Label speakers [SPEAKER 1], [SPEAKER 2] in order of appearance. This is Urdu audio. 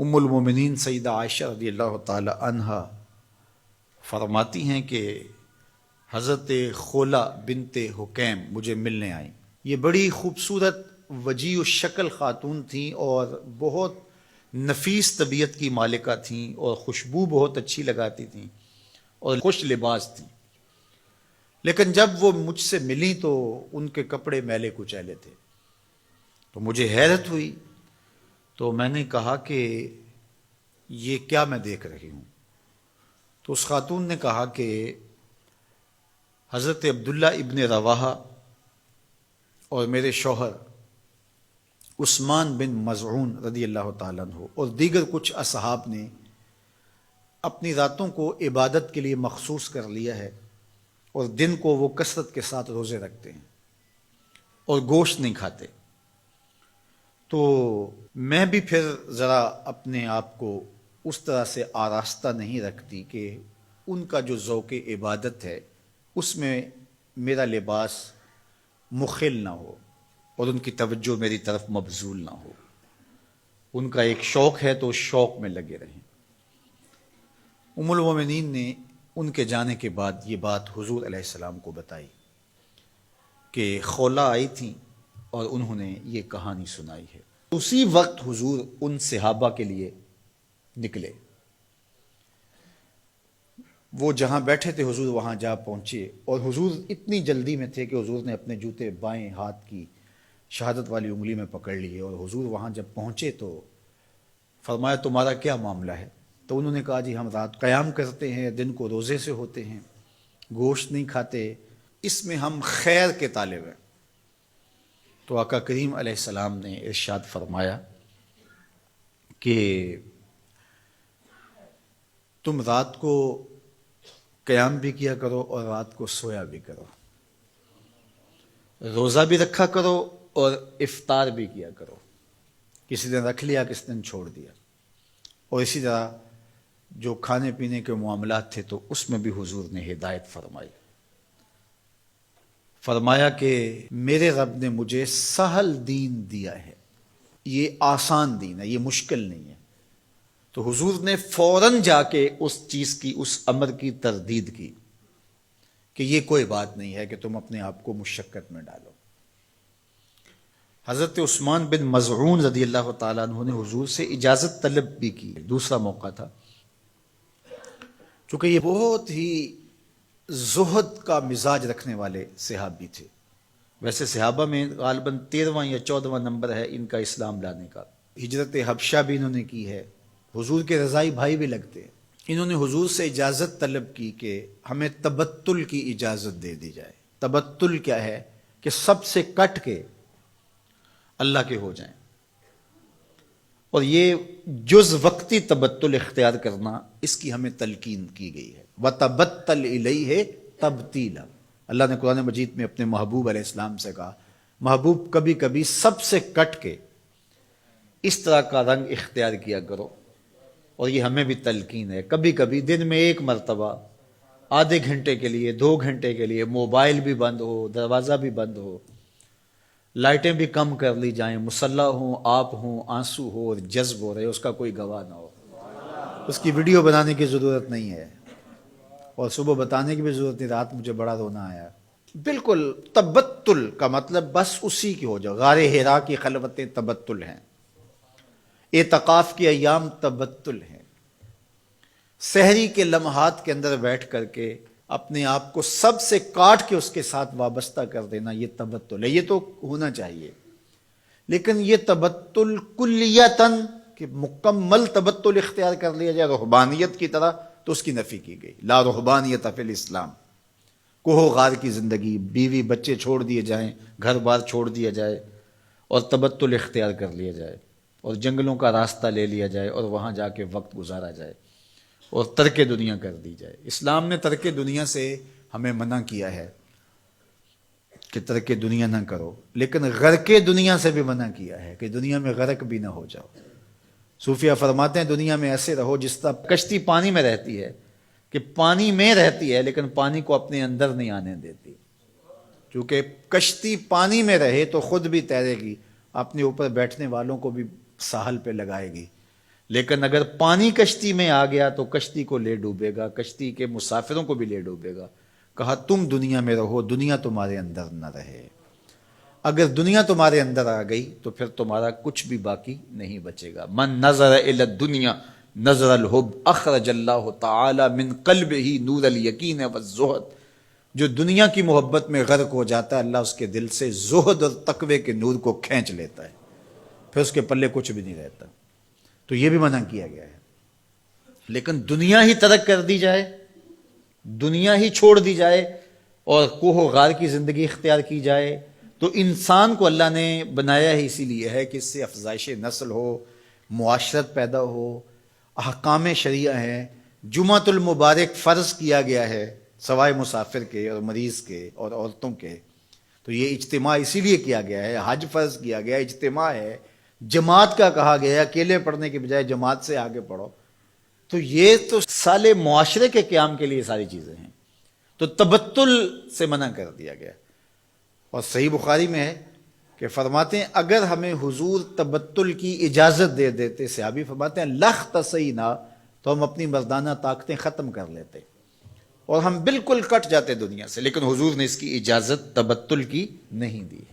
[SPEAKER 1] ام المومنین سیدہ عائشہ رضی اللہ تعالی عنہا فرماتی ہیں کہ حضرت خولہ بنت حکیم مجھے ملنے آئیں۔ یہ بڑی خوبصورت وجیع الشکل خاتون تھیں اور بہت نفیس طبیعت کی مالکہ تھیں اور خوشبو بہت اچھی لگاتی تھیں اور خوش لباس تھیں، لیکن جب وہ مجھ سے ملیں تو ان کے کپڑے میلے کچیلے تھے، تو مجھے حیرت ہوئی۔ تو میں نے کہا کہ یہ کیا میں دیکھ رہی ہوں؟ تو اس خاتون نے کہا کہ حضرت عبداللہ ابن رواحہ اور میرے شوہر عثمان بن مظعون رضی اللہ تعالیٰ عنہ اور دیگر کچھ اصحاب نے اپنی راتوں کو عبادت کے لیے مخصوص کر لیا ہے، اور دن کو وہ کثرت کے ساتھ روزے رکھتے ہیں اور گوشت نہیں کھاتے۔ تو میں بھی پھر ذرا اپنے آپ کو اس طرح سے آراستہ نہیں رکھتی کہ ان کا جو ذوق عبادت ہے اس میں میرا لباس مخل نہ ہو اور ان کی توجہ میری طرف مبذول نہ ہو۔ ان کا ایک شوق ہے تو اس شوق میں لگے رہیں۔ ام المومنین نے ان کے جانے کے بعد یہ بات حضور علیہ السلام کو بتائی کہ خولہ آئی تھیں اور انہوں نے یہ کہانی سنائی ہے۔ اسی وقت حضور ان صحابہ کے لیے نکلے، وہ جہاں بیٹھے تھے حضور وہاں جا پہنچے، اور حضور اتنی جلدی میں تھے کہ حضور نے اپنے جوتے بائیں ہاتھ کی شہادت والی انگلی میں پکڑ لیے، اور حضور وہاں جب پہنچے تو فرمایا تمہارا کیا معاملہ ہے؟ تو انہوں نے کہا جی ہم رات قیام کرتے ہیں، دن کو روزے سے ہوتے ہیں، گوشت نہیں کھاتے، اس میں ہم خیر کے طالب ہیں۔ تو آقا کریم علیہ السلام نے ارشاد فرمایا کہ تم رات کو قیام بھی کیا کرو اور رات کو سویا بھی کرو، روزہ بھی رکھا کرو اور افطار بھی کیا کرو، کسی دن رکھ لیا کسی دن چھوڑ دیا، اور اسی طرح جو کھانے پینے کے معاملات تھے تو اس میں بھی حضور نے ہدایت فرمائی۔ فرمایا کہ میرے رب نے مجھے سہل دین دیا ہے، یہ آسان دین ہے، یہ مشکل نہیں ہے۔ تو حضور نے فوراً جا کے اس چیز کی، اس امر کی تردید کی کہ یہ کوئی بات نہیں ہے کہ تم اپنے آپ کو مشقت میں ڈالو۔ حضرت عثمان بن مظعون رضی اللہ تعالیٰ عنہ نے حضور سے اجازت طلب بھی کی، دوسرا موقع تھا، چونکہ یہ بہت ہی زہد کا مزاج رکھنے والے صحابی تھے۔ ویسے صحابہ میں غالباً 13واں یا 14واں نمبر ہے ان کا اسلام لانے کا۔ ہجرت حبشہ بھی انہوں نے کی ہے، حضور کے رضائی بھائی بھی لگتے ہیں۔ انہوں نے حضور سے اجازت طلب کی کہ ہمیں تبتل کی اجازت دے دی جائے۔ تبتل کیا ہے؟ کہ سب سے کٹ کے اللہ کے ہو جائیں، اور یہ جز وقتی تبتل اختیار کرنا، اس کی ہمیں تلقین کی گئی ہے۔ وَتَبَتَّلْ إِلَيْهِ تَبْتِيلًا۔ اللہ نے قرآن مجید میں اپنے محبوب علیہ السلام سے کہا محبوب کبھی کبھی سب سے کٹ کے اس طرح کا رنگ اختیار کیا کرو، اور یہ ہمیں بھی تلقین ہے۔ کبھی کبھی دن میں ایک مرتبہ آدھے گھنٹے کے لیے، 2 گھنٹے کے لیے موبائل بھی بند ہو، دروازہ بھی بند ہو، لائٹیں بھی کم کر لی جائیں، مصلی ہوں، آپ ہوں، آنسو ہو اور جذب ہو رہے، اس کا کوئی گواہ نہ ہو، اس کی ویڈیو بنانے کی ضرورت نہیں ہے، اور صبح بتانے کی بھی ضرورت نہیں رات مجھے بڑا رونا آیا۔ بالکل تبتل کا مطلب بس اسی کی ہو جاؤ۔ غار حرا کی خلوتیں تبتل ہیں، اعتکاف کے ایام تبتل ہیں، سحری کے لمحات کے اندر بیٹھ کر کے اپنے آپ کو سب سے کاٹ کے اس کے ساتھ وابستہ کر دینا، یہ تبتل ہے۔ یہ تو ہونا چاہیے، لیکن یہ تبتل کلیتاً کہ مکمل تبتل اختیار کر لیا جائے رہبانیت کی طرح، تو اس کی نفی کی گئی۔ لا رہبانیت فی الاسلام۔ کوہ غار کی زندگی، بیوی بچے چھوڑ دیے جائیں، گھر بار چھوڑ دیا جائے اور تبتل اختیار کر لیا جائے، اور جنگلوں کا راستہ لے لیا جائے اور وہاں جا کے وقت گزارا جائے اور ترک دنیا کر دی جائے۔ اسلام نے ترک دنیا سے ہمیں منع کیا ہے کہ ترک دنیا نہ کرو، لیکن غرق دنیا سے بھی منع کیا ہے کہ دنیا میں غرق بھی نہ ہو جاؤ۔ صوفیہ فرماتے ہیں دنیا میں ایسے رہو جس طرح کشتی پانی میں رہتی ہے، کہ پانی میں رہتی ہے لیکن پانی کو اپنے اندر نہیں آنے دیتی، کیونکہ کشتی پانی میں رہے تو خود بھی تیرے گی، اپنے اوپر بیٹھنے والوں کو بھی ساحل پہ لگائے گی، لیکن اگر پانی کشتی میں آ گیا تو کشتی کو لے ڈوبے گا، کشتی کے مسافروں کو بھی لے ڈوبے گا۔ کہا تم دنیا میں رہو، دنیا تمہارے اندر نہ رہے۔ اگر دنیا تمہارے اندر آ گئی تو پھر تمہارا کچھ بھی باقی نہیں بچے گا۔ من نظر الی الدنیا نظر الحب اخرج اللہ تعالی من قلبہ نور الیقین والزہد۔ جو دنیا کی محبت میں غرق ہو جاتا ہے، اللہ اس کے دل سے زہد اور تقوی کے نور کو کھینچ لیتا ہے، پھر اس کے پلے کچھ بھی نہیں رہتا۔ تو یہ بھی منع کیا گیا ہے۔ لیکن دنیا ہی ترک کر دی جائے، دنیا ہی چھوڑ دی جائے اور کوہ و غار کی زندگی اختیار کی جائے، تو انسان کو اللہ نے بنایا ہی اسی لیے ہے کہ اس سے افزائش نسل ہو، معاشرت پیدا ہو، احکام شریعہ ہیں۔ جمعۃ المبارک فرض کیا گیا ہے سوائے مسافر کے اور مریض کے اور عورتوں کے، تو یہ اجتماع اسی لیے کیا گیا ہے۔ حج فرض کیا گیا، اجتماع ہے۔ جماعت کا کہا گیا ہے، اکیلے پڑھنے کے بجائے جماعت سے آگے پڑھو۔ تو یہ تو سالے معاشرے کے قیام کے لیے ساری چیزیں ہیں، تو تبتل سے منع کر دیا گیا۔ اور صحیح بخاری میں ہے کہ فرماتے ہیں اگر ہمیں حضور تبتل کی اجازت دے دیتے، صحابی فرماتے ہیں لختصینا، تو ہم اپنی مردانہ طاقتیں ختم کر لیتے اور ہم بالکل کٹ جاتے دنیا سے، لیکن حضور نے اس کی اجازت تبتل کی نہیں دی ہے۔